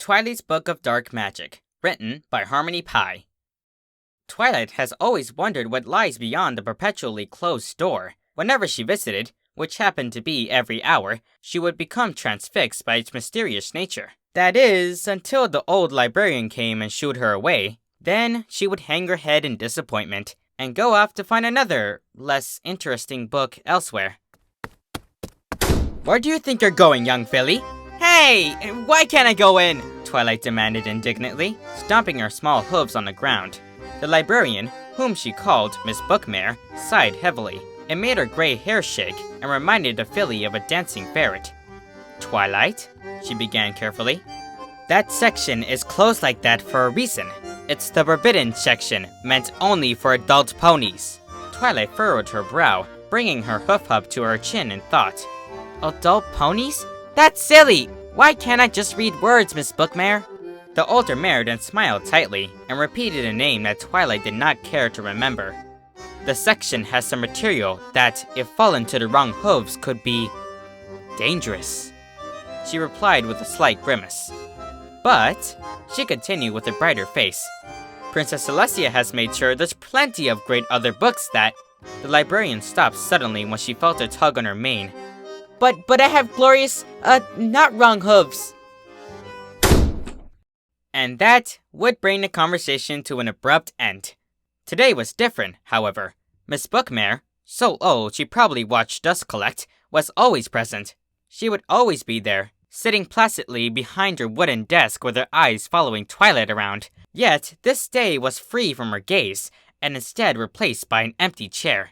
Twily's Book of Dark Magic, written by Harmony Pie. Twilight has always wondered what lies beyond the perpetually closed door. Whenever she visited, which happened to be every hour, she would become transfixed by its mysterious nature. That is, until the old librarian came and shooed her away. Then she would hang her head in disappointment and go off to find another, less interesting book elsewhere. Where do you think you're going, young filly? Hey! Why can't I go in? Twilight demanded indignantly, stomping her small hooves on the ground. The librarian, whom she called Miss Bookmare, sighed heavily. It made her gray hair shake and reminded the filly of a dancing ferret. Twilight? She began carefully. That section is closed like that for a reason. It's the forbidden section, meant only for adult ponies. Twilight furrowed her brow, bringing her hoof up to her chin in thought. Adult ponies? That's silly! Why can't I just read words, Miss Bookmare? The older mare then smiled tightly and repeated a name that Twilight did not care to remember. The section has some material that, if fallen to the wrong hooves, could be dangerous. She replied with a slight grimace. But, she continued with a brighter face. Princess Celestia has made sure there's plenty of great other books that... The librarian stopped suddenly when she felt a tug on her mane. But I have glorious, not wrong hooves. And that would bring the conversation to an abrupt end. Today was different, however. Miss Bookmare, so old she probably watched dust collect, was always present. She would always be there, sitting placidly behind her wooden desk with her eyes following Twilight around. Yet, this day was free from her gaze, and instead replaced by an empty chair.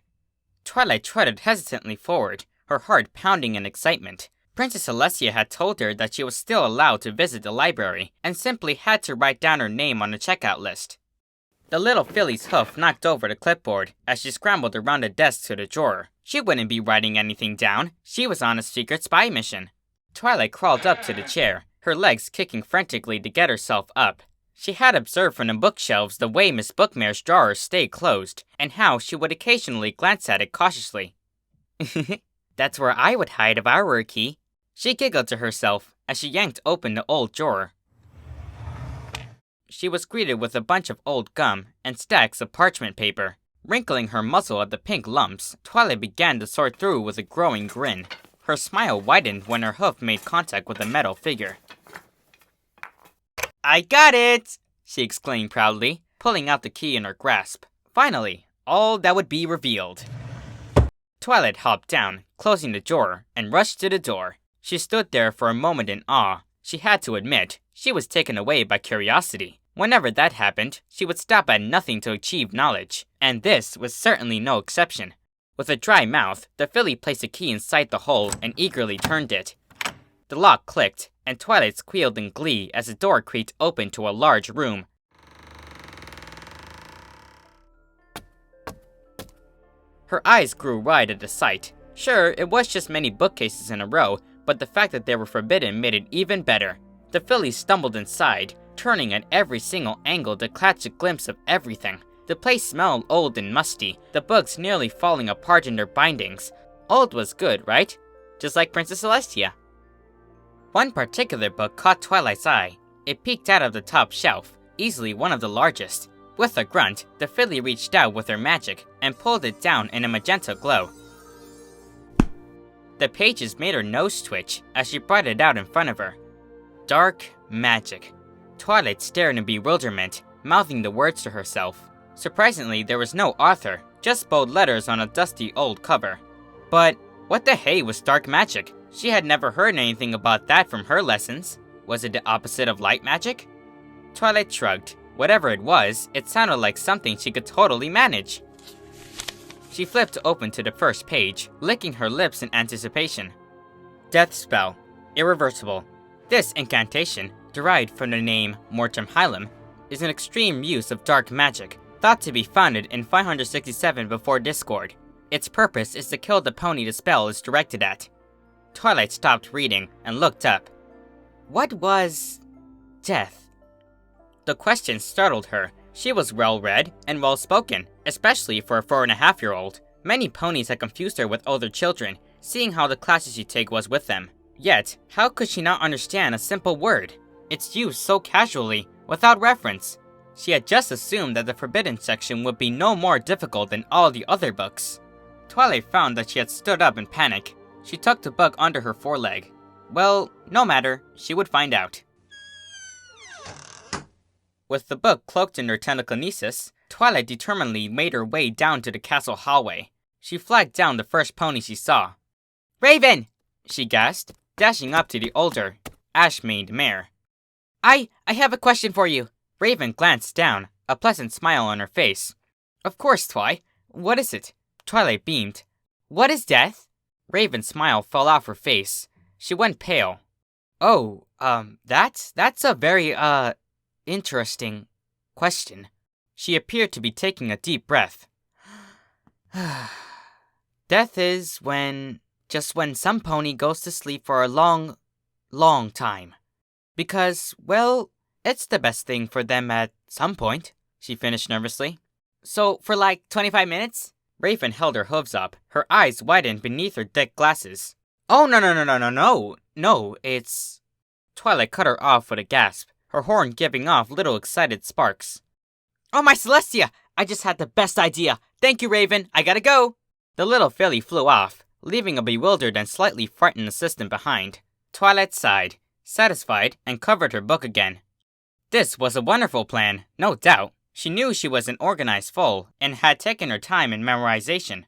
Twilight trotted hesitantly forward, her heart pounding in excitement. Princess Celestia had told her that she was still allowed to visit the library, and simply had to write down her name on the checkout list. The little filly's hoof knocked over the clipboard as she scrambled around the desk to the drawer. She wouldn't be writing anything down. She was on a secret spy mission. Twilight crawled up to the chair, her legs kicking frantically to get herself up. She had observed from the bookshelves the way Miss Bookmare's drawers stayed closed, and how she would occasionally glance at it cautiously. That's where I would hide if I were a key. She giggled to herself as she yanked open the old drawer. She was greeted with a bunch of old gum and stacks of parchment paper. Wrinkling her muzzle at the pink lumps, Twilight began to sort through with a growing grin. Her smile widened when her hoof made contact with a metal figure. I got it! She exclaimed proudly, pulling out the key in her grasp. Finally, all that would be revealed. Twilight hopped down, closing the drawer, and rushed to the door. She stood there for a moment in awe. She had to admit, she was taken away by curiosity. Whenever that happened, she would stop at nothing to achieve knowledge, and this was certainly no exception. With a dry mouth, the filly placed a key inside the hole and eagerly turned it. The lock clicked, and Twilight squealed in glee as the door creaked open to a large room. Her eyes grew wide at the sight. Sure, it was just many bookcases in a row, but the fact that they were forbidden made it even better. The filly stumbled inside, turning at every single angle to catch a glimpse of everything. The place smelled old and musty, the books nearly falling apart in their bindings. Old was good, right? Just like Princess Celestia. One particular book caught Twilight's eye. It peeked out of the top shelf, easily one of the largest. With a grunt, the filly reached out with her magic and pulled it down in a magenta glow. The pages made her nose twitch as she brought it out in front of her. Dark magic. Twilight stared in bewilderment, mouthing the words to herself. Surprisingly, there was no author, just bold letters on a dusty old cover. But what the hey was dark magic? She had never heard anything about that from her lessons. Was it the opposite of light magic? Twilight shrugged. Whatever it was, it sounded like something she could totally manage. She flipped open to the first page, licking her lips in anticipation. Death spell. Irreversible. This incantation, derived from the name Mortem Hylam, is an extreme use of dark magic, thought to be founded in 567 before Discord. Its purpose is to kill the pony the spell is directed at. Twilight stopped reading and looked up. What was... death? The question startled her. She was well-read and well-spoken, especially for a 4.5-year-old. Many ponies had confused her with older children, seeing how the classes she'd take was with them. Yet, how could she not understand a simple word? its use so casually, without reference. She had just assumed that the forbidden section would be no more difficult than all the other books. Twilight found that she had stood up in panic. She tucked the book under her foreleg. Well, no matter, she would find out. With the book cloaked in her telekinesis, Twilight determinedly made her way down to the castle hallway. She flagged down the first pony she saw. "Raven!" she gasped, dashing up to the older, ash-maned mare. I have a question for you." Raven glanced down, a pleasant smile on her face. "Of course, Twi. What is it?" Twilight beamed. "What is death?" Raven's smile fell off her face. She went pale. "Oh, that's a very, interesting question." She appeared to be taking a deep breath. "Death is when some pony goes to sleep for a long, long time. Because, well, it's the best thing for them at some point," she finished nervously. "So, for like 25 minutes? Raven held her hooves up, her eyes widened beneath her thick glasses. "Oh, no, it's..." Twilight cut her off with a gasp, her horn giving off little excited sparks. "Oh, my Celestia! I just had the best idea! Thank you, Raven! I gotta go!" The little filly flew off, leaving a bewildered and slightly frightened assistant behind. Twilight sighed, satisfied, and covered her book again. This was a wonderful plan, no doubt. She knew she was an organized foal, and had taken her time in memorization.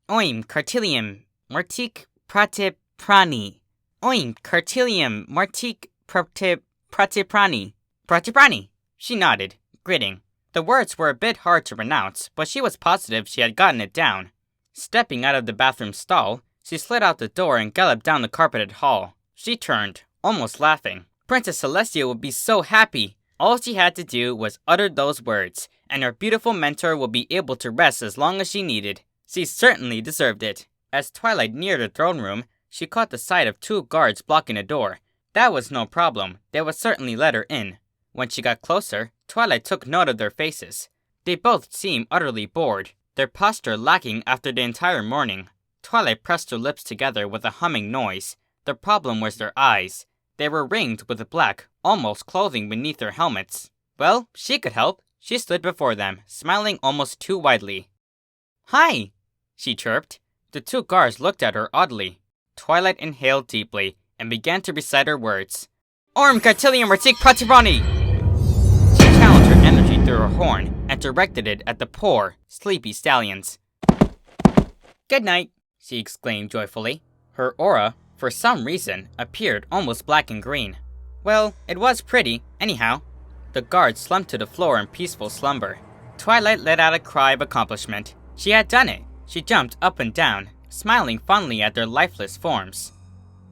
Oim cartilium martique pratiprani. Oim cartilium martique pratiprani. Pratiprani. She nodded, gritting. The words were a bit hard to pronounce, but she was positive she had gotten it down. Stepping out of the bathroom stall, she slid out the door and galloped down the carpeted hall. She turned, almost laughing. Princess Celestia would be so happy. All she had to do was utter those words, and her beautiful mentor would be able to rest as long as she needed. She certainly deserved it. As Twilight neared the throne room, she caught the sight of 2 guards blocking the door. That was no problem. They would certainly let her in. When she got closer, Twilight took note of their faces. They both seemed utterly bored, their posture lacking after the entire morning. Twilight pressed her lips together with a humming noise. The problem was their eyes. They were ringed with black, almost clothing beneath their helmets. Well, she could help. She stood before them, smiling almost too widely. "Hi," she chirped. The 2 guards looked at her oddly. Twilight inhaled deeply and began to recite her words. "Orm cartilium retic pratirani!" She channeled her energy through her horn and directed it at the poor, sleepy stallions. "Good night," she exclaimed joyfully. Her aura, for some reason, appeared almost black and green. Well, it was pretty, anyhow. The guard slumped to the floor in peaceful slumber. Twilight let out a cry of accomplishment. She had done it. She jumped up and down, smiling fondly at their lifeless forms.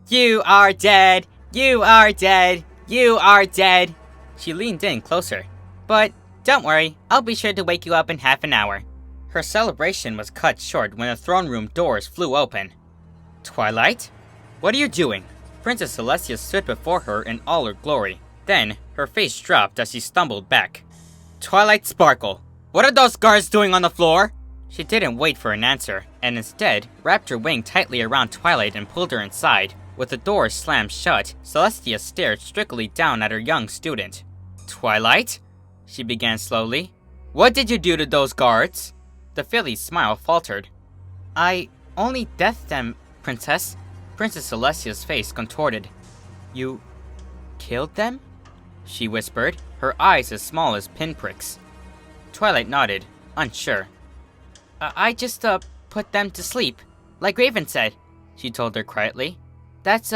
"You are dead! You are dead! You are dead!" She leaned in closer. "But don't worry, I'll be sure to wake you up in half an hour." Her celebration was cut short when the throne room doors flew open. "Twilight? What are you doing?" Princess Celestia stood before her in all her glory. Then, her face dropped as she stumbled back. "Twilight Sparkle, what are those guards doing on the floor?" She didn't wait for an answer, and instead wrapped her wing tightly around Twilight and pulled her inside. With the door slammed shut, Celestia stared strictly down at her young student. "Twilight?" she began slowly. "What did you do to those guards?" The filly's smile faltered. "I only deathed them, Princess." Princess Celestia's face contorted. "You killed them?" she whispered, her eyes as small as pinpricks. Twilight nodded, unsure. I just, put them to sleep, like Raven said," she told her quietly. "That's,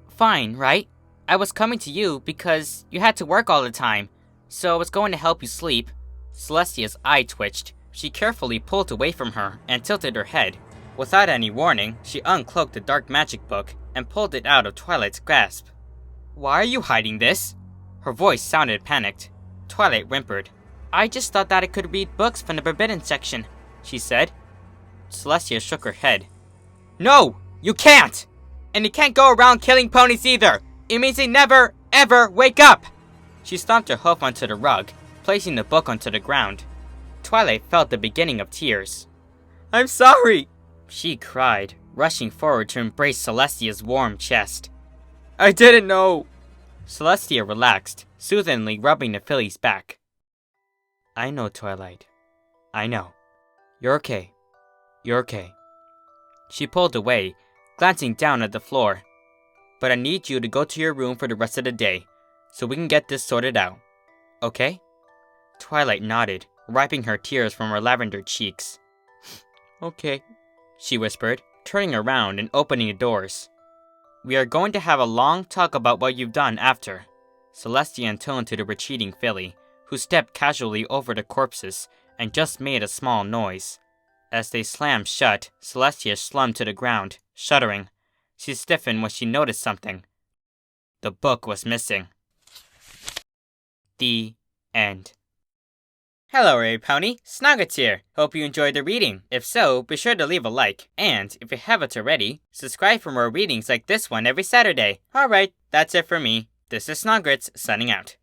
fine, right? I was coming to you because you had to work all the time, so I was going to help you sleep." Celestia's eye twitched. She carefully pulled away from her and tilted her head. Without any warning, she uncloaked the dark magic book and pulled it out of Twilight's grasp. "Why are you hiding this?" Her voice sounded panicked. Twilight whimpered. "I just thought that I could read books from the forbidden section," she said. Celestia shook her head. "No! You can't! And you can't go around killing ponies either! It means they never, ever wake up!" She stomped her hoof onto the rug, placing the book onto the ground. Twilight felt the beginning of tears. "I'm sorry!" she cried, rushing forward to embrace Celestia's warm chest. "I didn't know. Celestia relaxed, soothingly rubbing the filly's back. I know, Twilight. I know. You're okay. You're okay. She pulled away, glancing down at the floor. But I need you to go to your room for the rest of the day, so we can get this sorted out. Okay? Twilight nodded, wiping her tears from her lavender cheeks. Okay, she whispered, turning around and opening the doors. We are going to have a long talk about what you've done after. Celestia intoned to the retreating filly, who stepped casually over the corpses and just made a small noise. As they slammed shut, Celestia slumped to the ground, shuddering. She stiffened when she noticed something. The book was missing. The end. Hello, Pony. Snogwritts here. Hope you enjoyed the reading. If so, be sure to leave a like. And, if you haven't already, subscribe for more readings like this one every Saturday. Alright, that's it for me. This is Snogwritts, signing out.